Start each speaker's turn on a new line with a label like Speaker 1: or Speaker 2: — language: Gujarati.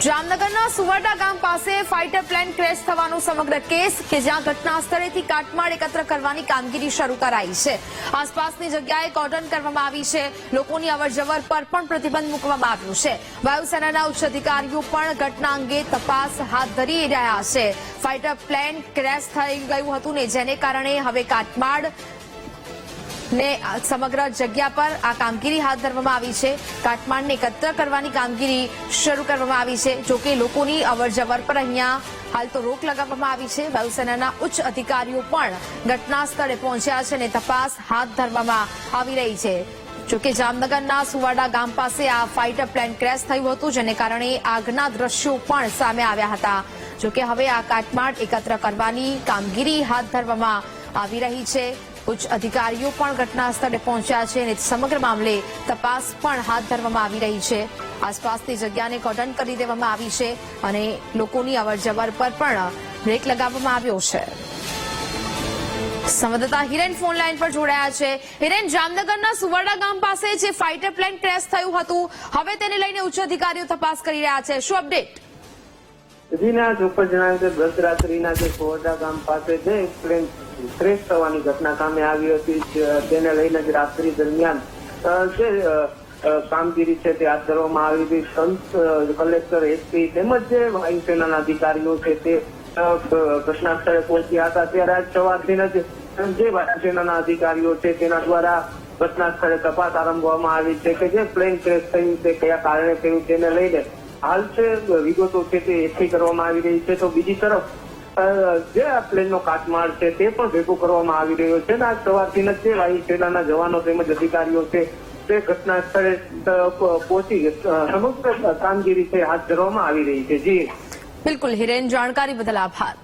Speaker 1: જામનગરના સુવર્ણા ગામ પાસે ફાઇટર પ્લેન ક્રેશ થવાનો સમગ્ર કેસ કે જ્યાં ઘટના સ્થળેથી કાટમાળ એકત્ર કરવાની કામગીરી શરૂ કરાઈ છે। આસપાસની જગ્યાએ કોર્ડન કરવામાં આવી છે। લોકોની અવરજવર પર પણ પ્રતિબંધ મૂકવામાં આવ્યો છે। વાયુસેનાના ઉચ્ચ અધિકારીઓ પણ ઘટના અંગે તપાસ હાથ ધરી રહ્યા છે। ફાઇટર પ્લેન ક્રેશ થઈ ગયું હતું ને જેને કારણે હવે કાટમાળ ને સમગ્ર જગ્યા પર આ કામગીરી હાથ ધરવામાં આવી છે। કાટમાળને એકત્ર કરવાની કામગીરી શરૂ કરવામાં આવી છે। જોકે લોકોની અવરજવર પર અહીંયા હાલ તો રોક લગાવવામાં આવી છે। વાયુસેનાના ઉચ્ચ અધિકારીઓ પણ ઘટના સ્થળે પહોંચ્યા છે અને તપાસ હાથ ધરવામાં આવી રહી છે। જોકે જામનગરના સુવાડા ગામ પાસે આ ફાઇટર પ્લેન ક્રેશ થયું હતું જેને કારણે આગના દ્રશ્યો પણ સામે આવ્યા હતા। જોકે હવે આ કાટમાળ એકત્ર કરવાની કામગીરી હાથ ધરવામાં આવી રહી છે। ઉચ્ચ અધિકારીઓ પણ ઘટના સ્થળે પહોંચ્યા છે અને સમગ્ર મામલે તપાસ પણ હાથ ધરવામાં આવી રહી છે। આસપાસની જગ્યાને કોર્ડન કરી દેવામાં આવી છે અને લોકોની અવરજવર પર પણ બ્રેક લગાવવામાં આવ્યો છે। સંવાદદાતા હિરેન ફોન લાઈન પર જોડાયા છે। હિરેન, જામનગરના સુવર્ણા ગામ પાસે જે ફાઇટર પ્લેન ક્રેશ થયું હતું હવે તેને લઈને ઉચ્ચ અધિકારીઓ તપાસ કરી રહ્યા છે, શું અપડેટ?
Speaker 2: ચોક્કસ જણાવ્યું કે ગત રાત્રિના જે સુવર્ણા ગામ પાસે જે પ્લેન ક્રેશ થવાની ઘટના સામે આવી હતી તેને લઈને જ રાત્રિ દરમિયાન જે કામગીરી છે તે હાથ ધરવામાં આવી હતી। સંત કલેક્ટર એસપી તેમજ જે વાયુસેનાના અધિકારીઓ છે તે ઘટના સ્થળે પહોંચ્યા હતા। ત્યારે આજ સવારથી જ જે વાયુસેનાના અધિકારીઓ છે તેના દ્વારા ઘટના સ્થળે તપાસ આરંભવામાં આવી છે કે જે પ્લેન ક્રેશ થયું તે કયા કારણે થયું તેને લઈને હાલ છે વિગતો છે તે એકઠી કરવામાં આવી રહી છે। તો બીજી તરફ જે આ પ્લેનનો કાટમાળ છે તે પણ ભેગો કરવામાં આવી રહ્યો છે અને આજ સવારથી જ જે વાયુસેનાના જવાનો તેમજ અધિકારીઓ છે તે ઘટના સ્થળે પહોંચી સમગ્ર કામગીરી છે હાથ ધરવામાં આવી રહી છે। જી
Speaker 1: બિલકુલ હિરેન, જાણકારી બદલ આભાર।